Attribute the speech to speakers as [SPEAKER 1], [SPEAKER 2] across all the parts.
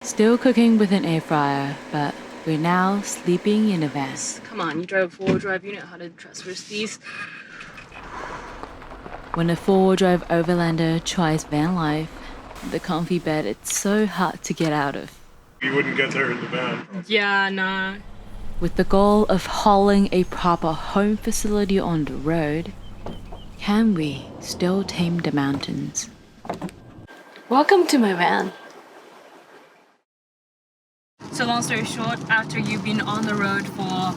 [SPEAKER 1] Still cooking with an air fryer, but we're now sleeping in a van.
[SPEAKER 2] Come on, you drive a four-wheel drive, you know how to traverse these.
[SPEAKER 1] When a four-wheel drive Overlander tries van life, the comfy bed, it's so hard to get out of.
[SPEAKER 3] You wouldn't get there in the van.
[SPEAKER 2] Yeah, nah.
[SPEAKER 1] With the goal of hauling a proper home facility on the road, can we still tame the mountains?
[SPEAKER 2] Welcome to my van. So long story short, after you've been on the road for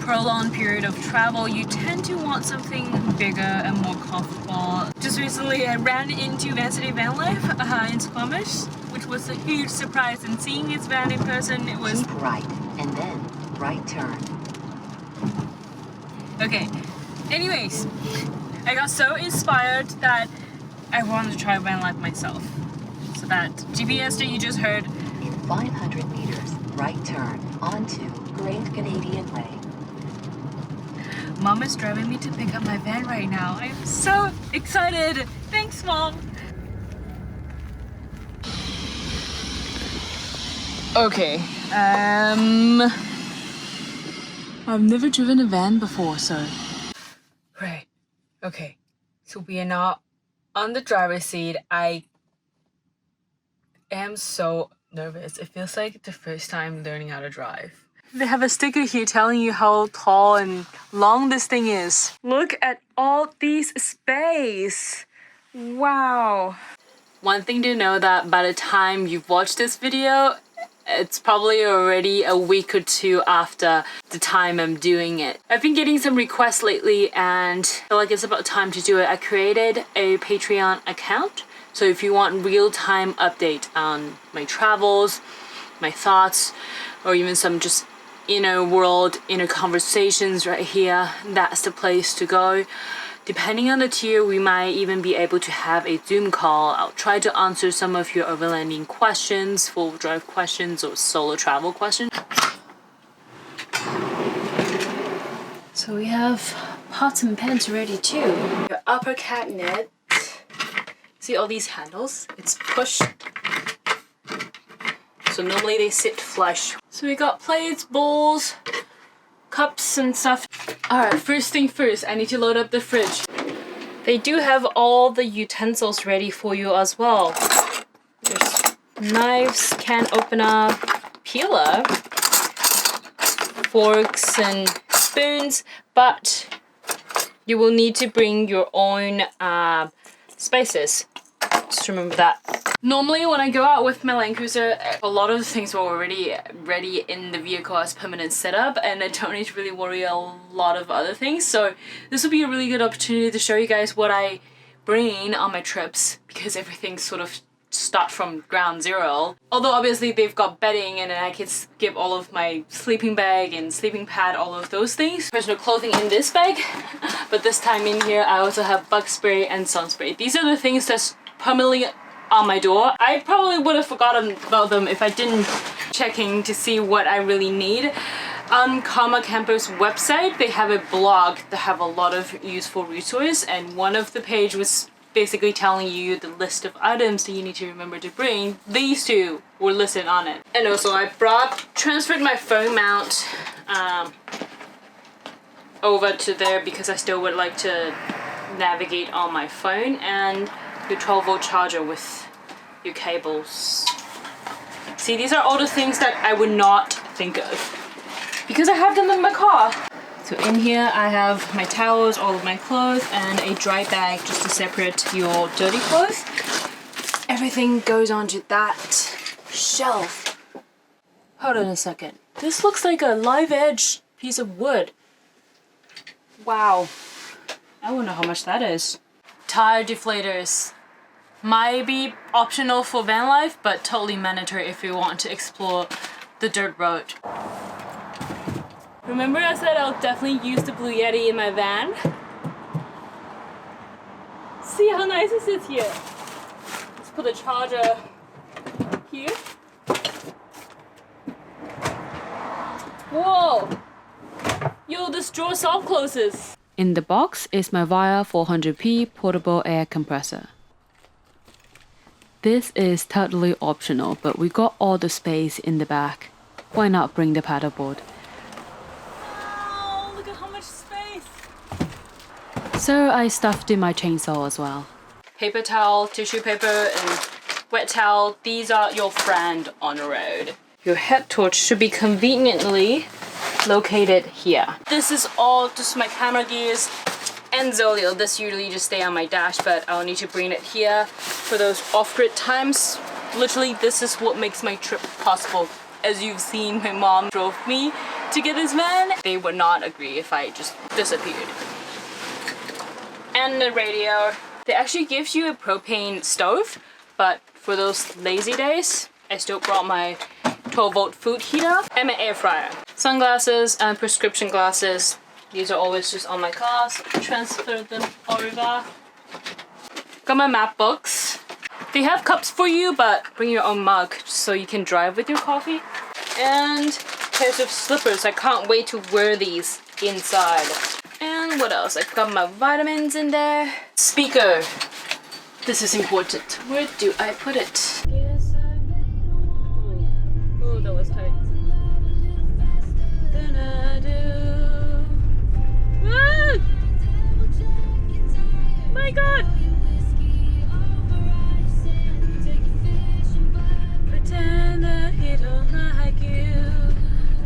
[SPEAKER 2] prolonged period of travel, you tend to want something bigger and more comfortable. Just recently I ran into Van City Van Life in Squamish, which was a huge surprise, and seeing its van in person, it was...
[SPEAKER 4] Keep right, and then right turn.
[SPEAKER 2] Okay, anyways, I got so inspired that I wanted to try van life myself. So that GPS that you just heard,
[SPEAKER 4] In 500 meters, right turn onto Great Canadian Way.
[SPEAKER 2] Mom is driving me to pick up my van right now. I'm so excited. Thanks, Mom. Okay,
[SPEAKER 1] I've never driven a van before, so...
[SPEAKER 2] Right, okay. So we are now on the driver's seat. I am so nervous. It feels like the first time learning how to drive. They have a sticker here telling you how tall and long this thing is. Look at all these space. Wow. One thing to know that by the time you've watched this video, it's probably already a week or two after the time I'm doing it. I've been getting some requests lately and I feel like it's about time to do it. I created a Patreon account. So if you want real-time update on my travels, my thoughts, or even some just inner world, inner conversations right here, that's the place to go. Depending on the tier, we might even be able to have a Zoom call. I'll try to answer some of your overlanding questions, full drive questions, or solo travel questions. So we have pots and pans ready too. Your upper cabinet. See all these handles? It's push. So normally they sit flush. So we got plates, bowls, cups and stuff. Alright, first thing first, I need to load up the fridge. They do have all the utensils ready for you as well. There's knives, can opener, peeler, forks and spoons, but you will need to bring your own spices. Just remember that. Normally when I go out with my Land Cruiser, a lot of the things were already ready in the vehicle as permanent setup, and I don't need to really worry a lot of other things. So this will be a really good opportunity to show you guys what I bring on my trips, because everything sort of start from ground zero. Although obviously they've got bedding, and then I can skip all of my sleeping bag and sleeping pad, all of those things. Personal clothing in this bag, but this time in here I also have bug spray and sun spray. These are the things that's permanently on my door. I probably would have forgotten about them if I didn't checking to see what I really need. On Karma Camper's website, they have a blog that have a lot of useful resources, and one of the page was basically telling you the list of items that you need to remember to bring. These two were listed on it. And also I transferred my phone mount over to there because I still would like to navigate on my phone, and your 12-volt charger with your cables. See, these are all the things that I would not think of because I have them in my car. So in here I have my towels, all of my clothes, and a dry bag just to separate your dirty clothes. Everything goes onto that shelf. Hold on a second. This looks like a live edge piece of wood. Wow. I wonder how much that is. Tire deflators. Might be optional for van life, but totally mandatory if you want to explore the dirt road. Remember I said I'll definitely use the Blue Yeti in my van? See how nice this is here. Let's put the charger here. Whoa! Yo, this drawer self-closes.
[SPEAKER 1] In the box is my Via 400p portable air compressor. This is totally optional, but we got all the space in the back. Why not bring the paddleboard?
[SPEAKER 2] Oh, look at how much space.
[SPEAKER 1] So I stuffed in my chainsaw as well.
[SPEAKER 2] Paper towel, tissue paper, and wet towel. These are your friend on the road. Your head torch should be conveniently located here. This is all just my camera gears and Zolio. This usually just stay on my dash, but I'll need to bring it here for those off-grid times. Literally, this is what makes my trip possible. As you've seen, my mom drove me to get this van. They would not agree if I just disappeared. And the radio. They actually give you a propane stove, but for those lazy days, I still brought my 12-volt food heater and my air fryer. Sunglasses and prescription glasses. These are always just on my car, so I transfer them over. Got my map books. They have cups for you, but bring your own mug so you can drive with your coffee. And pairs of slippers. I can't wait to wear these inside. And what else? I've got my vitamins in there. Speaker. This is important. Where do I put it? Oh, that was tight. Ah! My God! Pretend that he don't like you.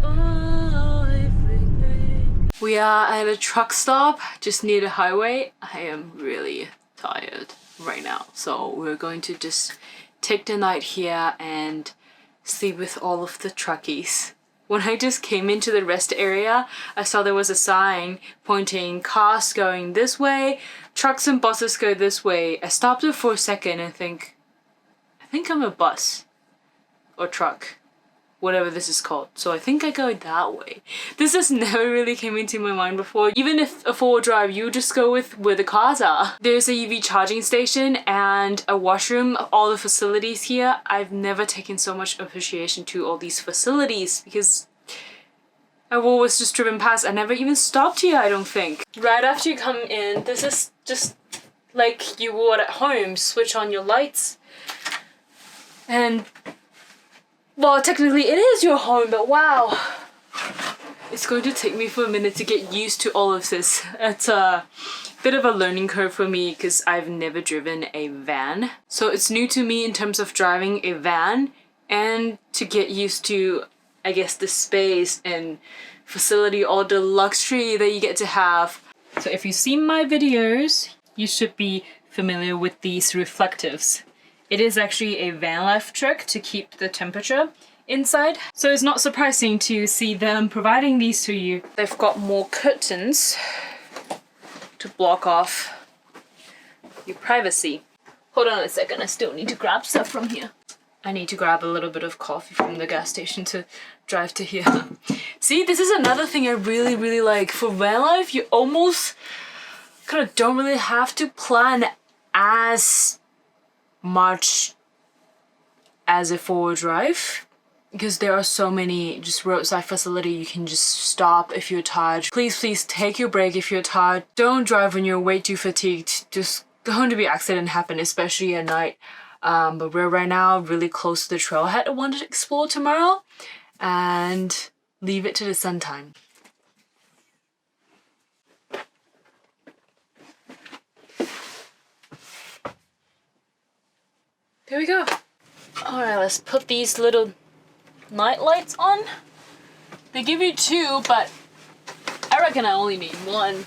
[SPEAKER 2] Oh, everything. We are at a truck stop just near the highway. I am really tired right now, so we're going to just take the night here and sleep with all of the truckies. When I just came into the rest area, I saw there was a sign pointing cars going this way, trucks and buses go this way. I stopped it for a second and I think I'm a bus or truck, whatever this is called. So I think I go that way. This just never really came into my mind before. Even if a four-wheel drive, you just go with where the cars are. There's a EV charging station and a washroom, all the facilities here. I've never taken so much appreciation to all these facilities because I've always just driven past. I never even stopped here, I don't think. Right after you come in, this is just like you would at home. Switch on your lights and well, technically it is your home, but wow. It's going to take me for a minute to get used to all of this. It's a bit of a learning curve for me because I've never driven a van. So it's new to me in terms of driving a van and to get used to, I guess, the space and facility, all the luxury that you get to have. So if you've seen my videos, you should be familiar with these reflectives. It is actually a van life trick to keep the temperature inside. So it's not surprising to see them providing these to you. They've got more curtains to block off your privacy. Hold on a second, I still need to grab stuff from here. I need to grab a little bit of coffee from the gas station to drive to here. See, this is another thing I really like. For van life, you almost kind of don't really have to plan as much as a four-wheel drive because there are so many just roadside facility you can just stop if you're tired. Please take your break if you're tired. Don't drive when you're way too fatigued. Just going to be accident happen, especially at night. But we're right now really close to the trailhead I wanted to explore tomorrow and leave it to the sun time. There we go. Alright, let's put these little night lights on. They give you two, but I reckon I only need one.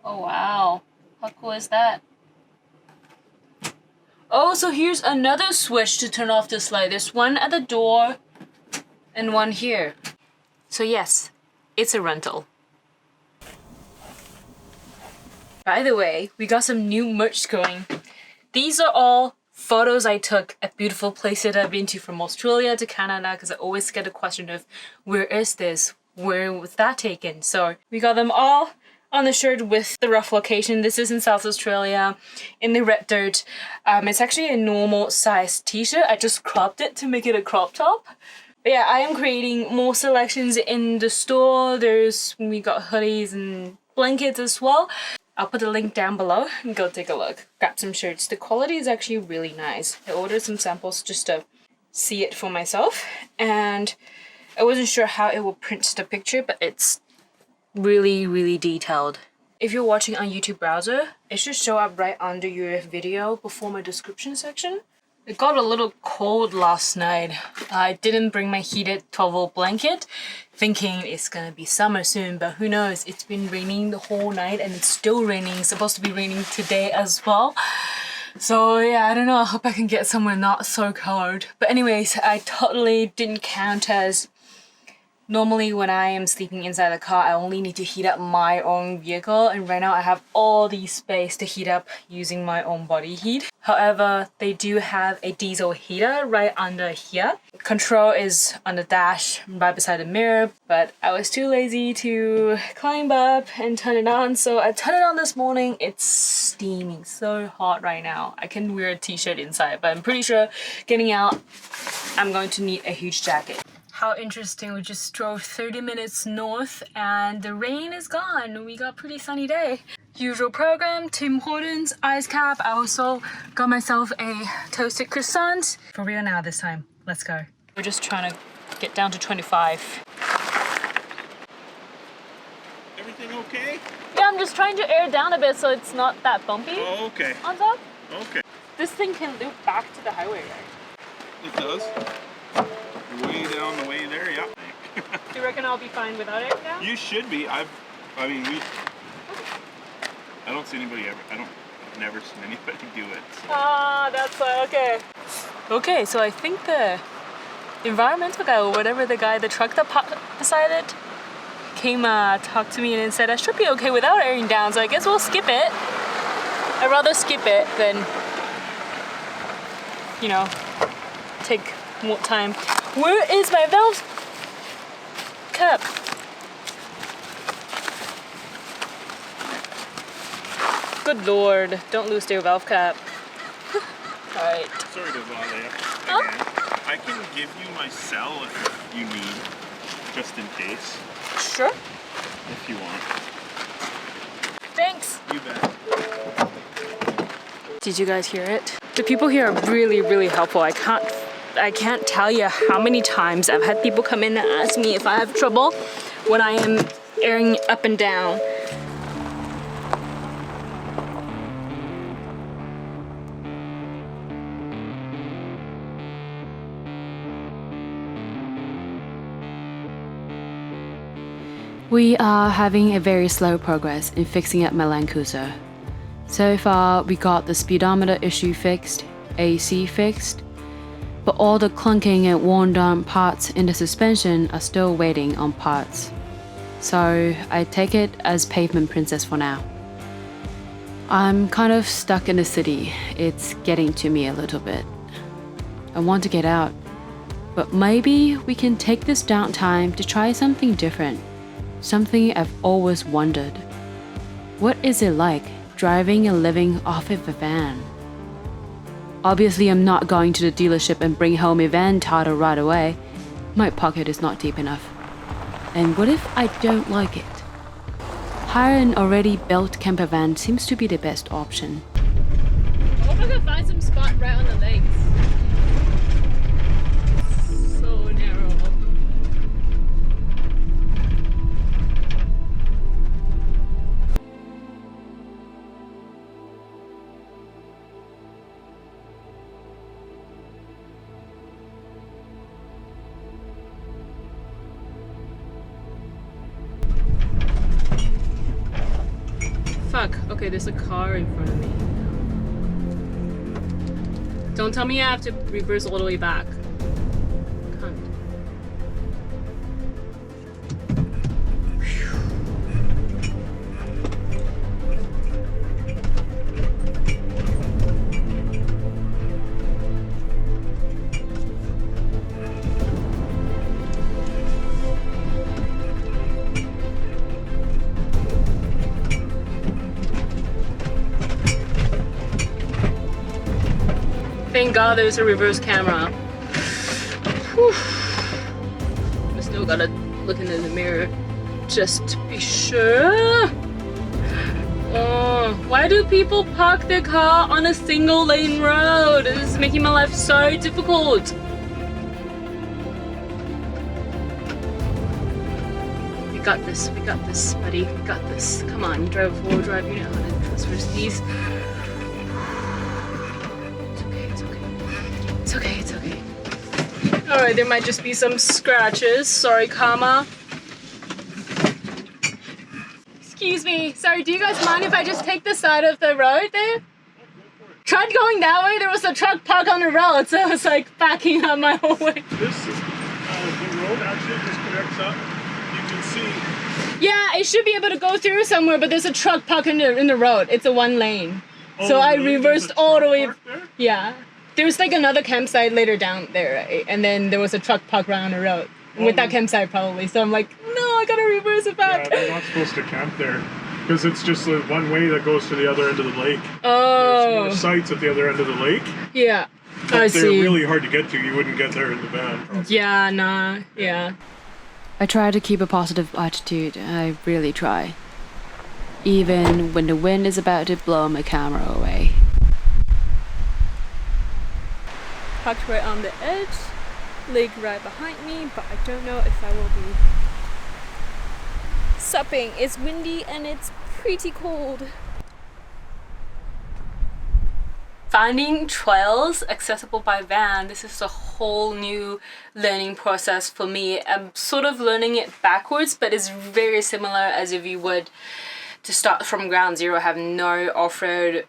[SPEAKER 2] Oh wow, how cool is that? Oh, so here's another switch to turn off this light. There's one at the door and one here. So yes, it's a rental. By the way, we got some new merch going. These are all photos I took at beautiful places I've been to, from Australia to Canada, because I always get a question of where is this? Where was that taken? So we got them all on the shirt with the rough location. This is in South Australia in the red dirt. It's actually a normal size t-shirt. I just cropped it to make it a crop top. But yeah, I am creating more selections in the store. We got hoodies and blankets as well. I'll put the link down below and go take a look. Grab some shirts. The quality is actually really nice. I ordered some samples just to see it for myself, and I wasn't sure how it will print the picture, but it's really, really detailed. If you're watching on YouTube browser, it should show up right under your video before my description section. It got a little cold last night. I didn't bring my heated 12-volt blanket, thinking it's gonna be summer soon, but who knows? It's been raining the whole night and it's still raining. It's supposed to be raining today as well. So yeah, I don't know. I hope I can get somewhere not so cold. But anyways, I totally didn't count as normally when I am sleeping inside the car, I only need to heat up my own vehicle, and right now I have all the space to heat up using my own body heat. However, they do have a diesel heater right under here. Control is on the dash right beside the mirror, but I was too lazy to climb up and turn it on, so I turned it on this morning. It's steaming so hot right now. I can wear a t-shirt inside, but I'm pretty sure getting out, I'm going to need a huge jacket. How interesting, we just drove 30 minutes north and the rain is gone. We got a pretty sunny day. Usual program, Tim Hortons, ice cap. I also got myself a toasted croissant. For real now this time, let's go. We're just trying to get down to 25.
[SPEAKER 3] Everything okay?
[SPEAKER 2] Yeah, I'm just trying to air down a bit so it's not that bumpy.
[SPEAKER 3] Oh, okay.
[SPEAKER 2] On top.
[SPEAKER 3] Okay.
[SPEAKER 2] This thing can loop back to the highway, right?
[SPEAKER 3] It does. Way down the way there, yeah.
[SPEAKER 2] Do you reckon I'll be fine without it now?
[SPEAKER 3] You should be. I don't see anybody ever. I've never seen anybody do it. So.
[SPEAKER 2] Ah, that's okay. Okay, so I think the environmental guy or whatever the truck that beside it came talked to me and said I should be okay without airing down, so I guess we'll skip it. I'd rather skip it than, you know, take more time. Where is my valve cap? Good lord, don't lose your valve cap. Alright.
[SPEAKER 3] Sorry to bother you.
[SPEAKER 2] Oh.
[SPEAKER 3] Again. I can give you my cell if you need, just in case.
[SPEAKER 2] Sure.
[SPEAKER 3] If you want.
[SPEAKER 2] Thanks.
[SPEAKER 3] You bet.
[SPEAKER 2] Did you guys hear it? The people here are really, really helpful. I can't tell you how many times I've had people come in and ask me if I have trouble when I am airing up and down.
[SPEAKER 1] We are having a very slow progress in fixing up my Land Cruiser. So far, we got the speedometer issue fixed, AC fixed, but all the clunking and worn down parts in the suspension are still waiting on parts. So I take it as Pavement Princess for now. I'm kind of stuck in the city. It's getting to me a little bit. I want to get out, but maybe we can take this downtime to try something different. Something I've always wondered. What is it like driving and living off of a van? Obviously, I'm not going to the dealership and bring home a van title right away. My pocket is not deep enough. And what if I don't like it? Hire an already built camper van seems to be the best option.
[SPEAKER 2] I hope I can find some spot right on the legs. So narrow. Fuck. Okay, there's a car in front of me. Don't tell me I have to reverse all the way back. Cunt. Thank God there's a reverse camera. Whew. I still gotta look into the mirror just to be sure. Why do people park their car on a single lane road? This is making my life so difficult. We got this, buddy. We got this. Come on, drive a four-wheel drive. You know how to transfer these. It's okay. Alright, there might just be some scratches. Sorry, Karma. Excuse me. Sorry, do you guys mind if I just take the side of the road there? Tried going that way, there was a truck parked on the road, so I was like backing up my whole way.
[SPEAKER 3] This, the road actually just connects up. You can see.
[SPEAKER 2] Yeah, it should be able to go through somewhere, but there's a truck parked in the road. It's a one lane. So I reversed all the way. Yeah. There's like another campsite later down there, right? And then there was a truck parked around the road. With that campsite probably. So I'm like, no, I gotta reverse it back.
[SPEAKER 3] Yeah, they're not supposed to camp there. Because it's just the one way that goes to the other end of the lake.
[SPEAKER 2] Oh.
[SPEAKER 3] There's more sites at the other end of the lake.
[SPEAKER 2] Yeah.
[SPEAKER 3] But
[SPEAKER 2] I
[SPEAKER 3] they're
[SPEAKER 2] see.
[SPEAKER 3] really hard to get to. You wouldn't get there in the van. Probably.
[SPEAKER 2] Yeah, nah. Yeah.
[SPEAKER 1] I try to keep a positive attitude. I really try. Even when the wind is about to blow my camera away.
[SPEAKER 2] Parked right on the edge. Lake right behind me, but I don't know if I will be supping. It's windy and it's pretty cold. Finding trails accessible by van, this is a whole new learning process for me. I'm sort of learning it backwards, but it's very similar as if you would to start from ground zero, have no off-road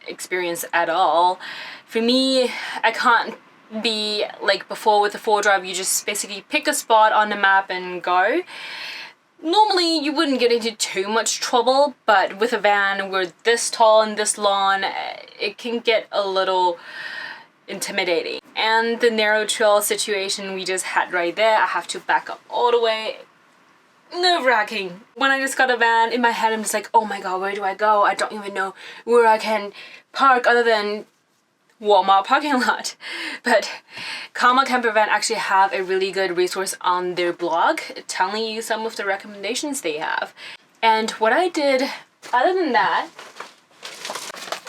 [SPEAKER 2] experience at all. For me, I can't be like before with the 4-drive, you just basically pick a spot on the map and go. Normally you wouldn't get into too much trouble, but with a van we're this tall and this long, it can get a little intimidating. And the narrow trail situation we just had right there, I have to back up all the way. Nerve-wracking. When I just got a van, in my head I'm just like, oh my god, where do I go? I don't even know where I can park other than Walmart parking lot. But Karma Camper Van actually have a really good resource on their blog telling you some of the recommendations they have. And what I did, other than that,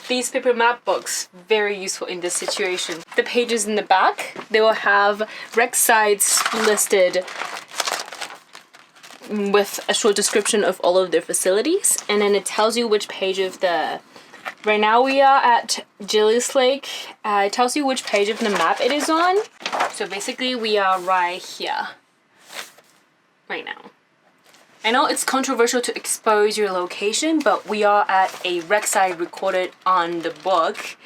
[SPEAKER 2] these paper map books, very useful in this situation. The pages in the back, they will have wreck sites listed with a short description of all of their facilities, and then it tells you which page of the right now we are at Gillies Lake. It tells you which page of the map it is on. So basically we are right here right now. I know it's controversial to expose your location, but we are at a wreck site recorded on the book,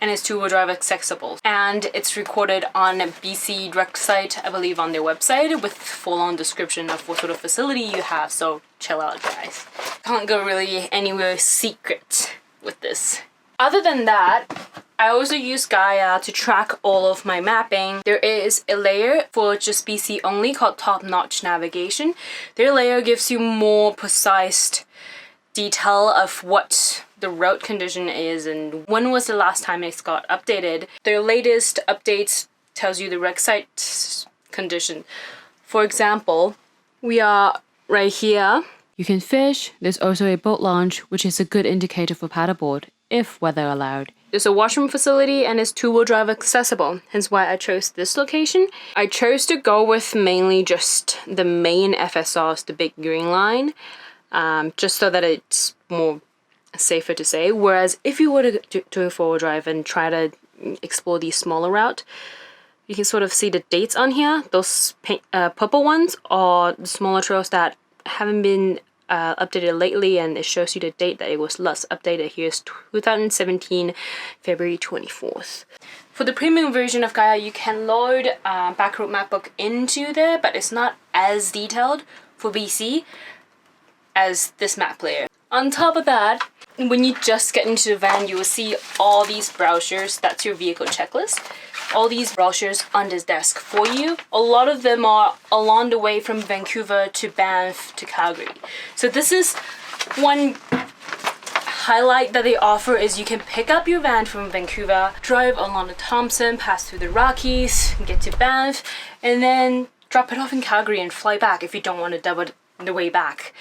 [SPEAKER 2] and it's 2-wheel drive accessible. And it's recorded on BC wreck site, I believe, on their website with full-on description of what sort of facility you have. So chill out, guys. Can't go really anywhere secret with this. Other than that, I also use Gaia to track all of my mapping. There is a layer for just BC only called Top Notch Navigation. Their layer gives you more precise detail of what the road condition is and when was the last time it got updated. Their latest updates tells you the wreck site condition. For example, we are right here.
[SPEAKER 1] You can fish. There's also a boat launch, which is a good indicator for paddleboard, if weather allowed.
[SPEAKER 2] There's a washroom facility and it's 2-wheel drive accessible, hence why I chose this location. I chose to go with mainly just the main FSRs, the big green line, just so that it's more safer to say. Whereas if you were to do a 4-wheel drive and try to explore the smaller route, you can sort of see the dates on here. Those purple ones are the smaller trails that haven't been updated lately, and it shows you the date that it was last updated. Here's 2017 February 24th. For the premium version of Gaia, you can load Backroad Mapbook into there, but it's not as detailed for BC as this map player. On top of that, when you just get into the van, you will see all these brochures. That's your vehicle checklist. All these brochures on this desk for you. A lot of them are along the way from Vancouver to Banff to Calgary. So this is one highlight that they offer is you can pick up your van from Vancouver, drive along the Thompson, pass through the Rockies, get to Banff, and then drop it off in Calgary and fly back if you don't want to the way back.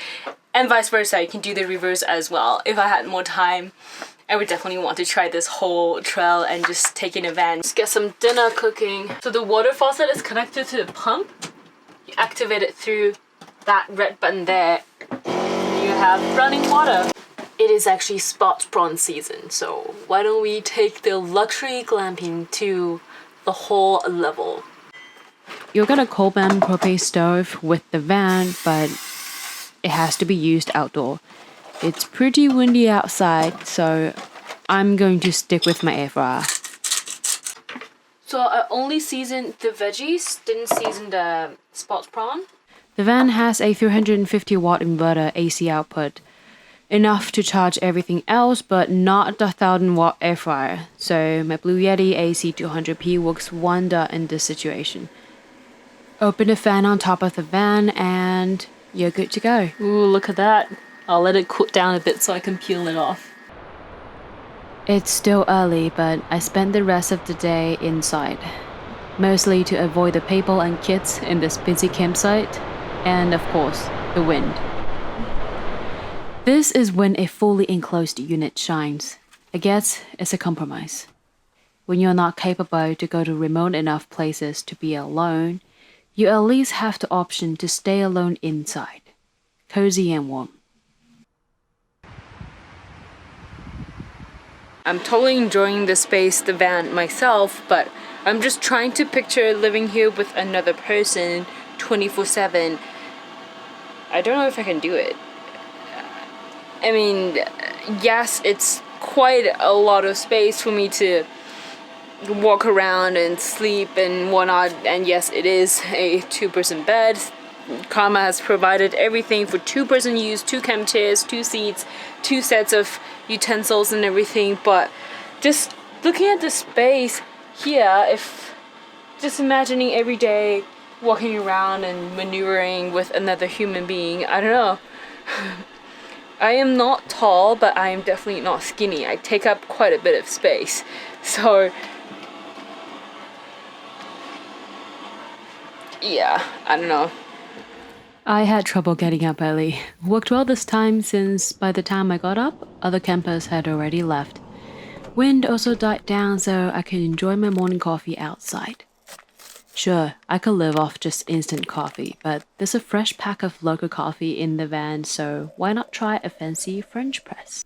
[SPEAKER 2] And vice versa, you can do the reverse as well. If I had more time, I would definitely want to try this whole trail and just take in a van. Let's get some dinner cooking. So the water faucet is connected to the pump. You activate it through that red button there. And you have running water. It is actually spot prawn season, so why don't we take the luxury glamping to the whole level.
[SPEAKER 1] You'll get a Coleman propane stove with the van, but it has to be used outdoor. It's pretty windy outside, so I'm going to stick with my air fryer.
[SPEAKER 2] So I only seasoned the veggies, didn't season the spot prawn.
[SPEAKER 1] The van has a 350 watt inverter AC output, enough to charge everything else, but not the 1000 watt air fryer. So my Blue Yeti AC 200p works wonder in this situation. Open the fan on top of the van and you're good to go.
[SPEAKER 2] Ooh, look at that. I'll let it cool down a bit so I can peel it off.
[SPEAKER 1] It's still early, but I spent the rest of the day inside, mostly to avoid the people and kids in this busy campsite, and of course, the wind. This is when a fully enclosed unit shines. I guess it's a compromise. When you're not capable to go to remote enough places to be alone, you at least have the option to stay alone inside, cozy and warm.
[SPEAKER 2] I'm totally enjoying the space, the van myself, but I'm just trying to picture living here with another person 24/7. I don't know if I can do it. I mean, yes, it's quite a lot of space for me to walk around and sleep and whatnot, and yes, it is a 2-person bed. Karma has provided everything for 2-person use, 2 camp chairs, 2 seats, 2 sets of utensils and everything, but just looking at the space here, if just imagining every day walking around and maneuvering with another human being, I don't know. I am not tall, but I am definitely not skinny. I take up quite a bit of space, so yeah, I don't know.
[SPEAKER 1] I had trouble getting up early. Worked well this time since by the time I got up, other campers had already left. Wind also died down so I could enjoy my morning coffee outside. Sure, I could live off just instant coffee, but there's a fresh pack of local coffee in the van, so why not try a fancy French press?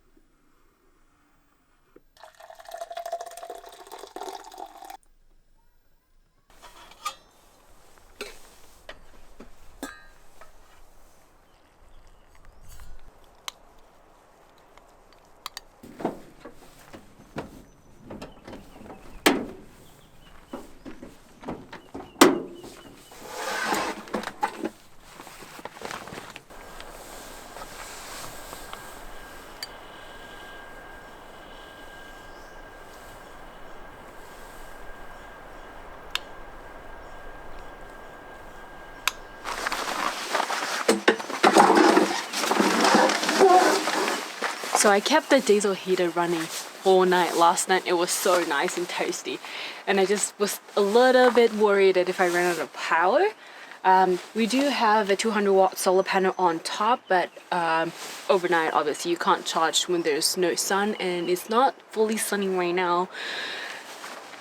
[SPEAKER 2] So I kept the diesel heater running all night. Last night it was so nice and toasty, and I just was a little bit worried that if I ran out of power. We do have a 200 watt solar panel on top, but overnight obviously you can't charge when there's no sun, and it's not fully sunny right now.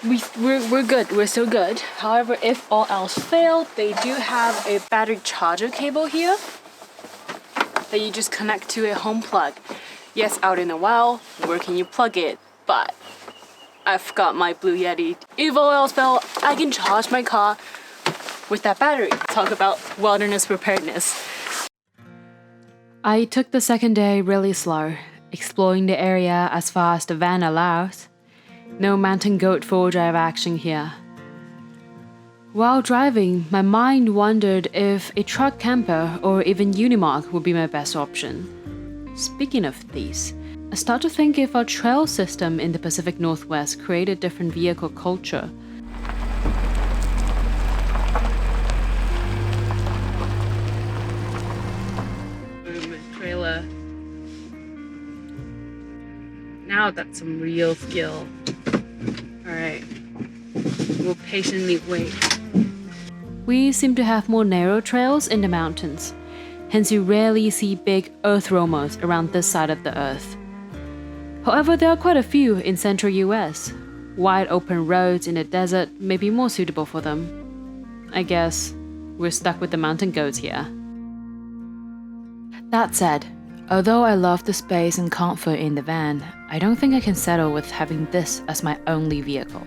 [SPEAKER 2] We're good, we're still good. However, if all else failed, they do have a battery charger cable here that you just connect to a home plug. Yes, out in the wild, where can you plug it? But I've got my Blue Yeti. If all else fails, I can charge my car with that battery. Talk about wilderness preparedness.
[SPEAKER 1] I took the second day really slow, exploring the area as far as the van allows. No mountain goat full drive action here. While driving, my mind wondered if a truck camper or even Unimog would be my best option. Speaking of these, I start to think if our trail system in the Pacific Northwest created different vehicle culture.
[SPEAKER 2] Trailer. Now that's some real skill. Alright. We'll patiently wait.
[SPEAKER 1] We seem to have more narrow trails in the mountains. hence you rarely see big earth roamers around this side of the earth. However, there are quite a few in central US. Wide open roads in the desert may be more suitable for them. I guess we're stuck with the mountain goats here. That said, although I love the space and comfort in the van, I don't think I can settle with having this as my only vehicle.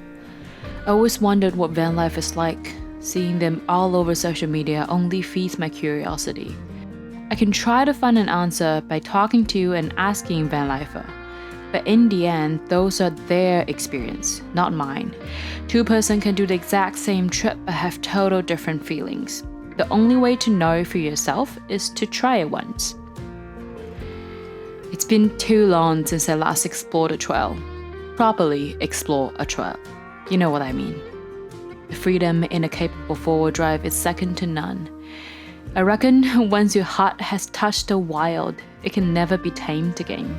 [SPEAKER 1] I always wondered what van life is like. Seeing them all over social media only feeds my curiosity. I can try to find an answer by talking to and asking van lifer. But in the end, those are their experience, not mine. Two person can do the exact same trip but have total different feelings. The only way to know for yourself is to try it once. It's been too long since I last explored a trail. Properly explore a trail. You know what I mean. The freedom in a capable four-wheel drive is second to none. I reckon once your heart has touched the wild, it can never be tamed again.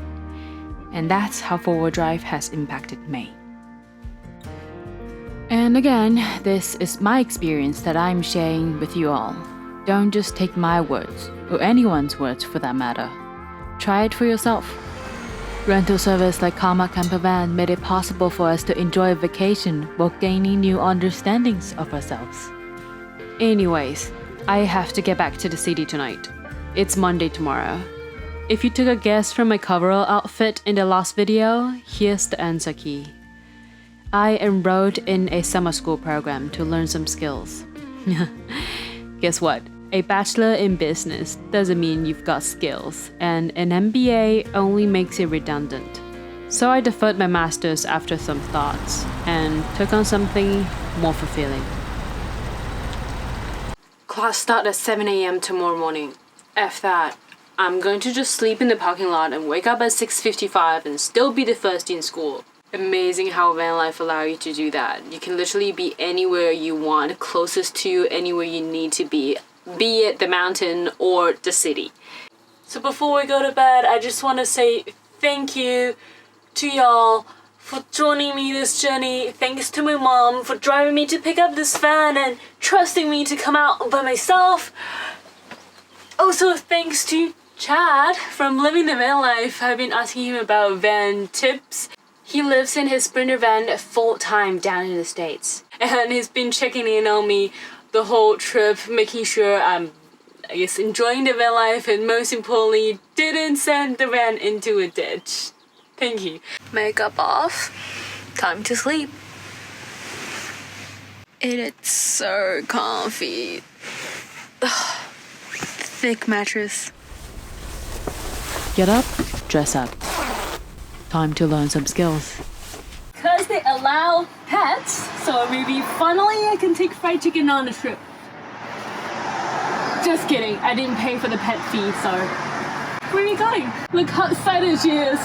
[SPEAKER 1] And that's how four-wheel drive has impacted me. And again, this is my experience that I'm sharing with you all. Don't just take my words, or anyone's words for that matter. Try it for yourself. Rental service like Karma Camper Van made it possible for us to enjoy a vacation while gaining new understandings of ourselves. Anyways, I have to get back to the city tonight. It's Monday tomorrow. If you took a guess from my coverall outfit in the last video, here's the answer key. I enrolled in a summer school program to learn some skills. Guess what? A bachelor in business doesn't mean you've got skills, and an MBA only makes it redundant. So I deferred my master's after some thoughts, and took on something more fulfilling. Class starts at 7 AM tomorrow morning. F that. I'm going to just sleep in the parking lot and wake up at 6:55 and still be the first in school. Amazing how van life allows you to do that. You can literally be anywhere you want, closest to anywhere you need to be it the mountain or the city. So before we go to bed, I just want to say thank you to y'all for joining me this journey. Thanks to my mom for driving me to pick up this van and trusting me to come out by myself. Also, thanks to Chad from Living the Van Life. I've been asking him about van tips. He lives in his Sprinter van full-time down in the States. And he's been checking in on me the whole trip, making sure I'm, enjoying the van life and most importantly, didn't send the van into a ditch. Thank you. Makeup off. Time to sleep. And it's so comfy. Ugh. Thick mattress. Get up, dress up. Time to learn some skills. Because they allow pets, so maybe finally I can take fried chicken on a trip. Just kidding, I didn't pay for the pet fee, so... Where are you going? Look how excited she is.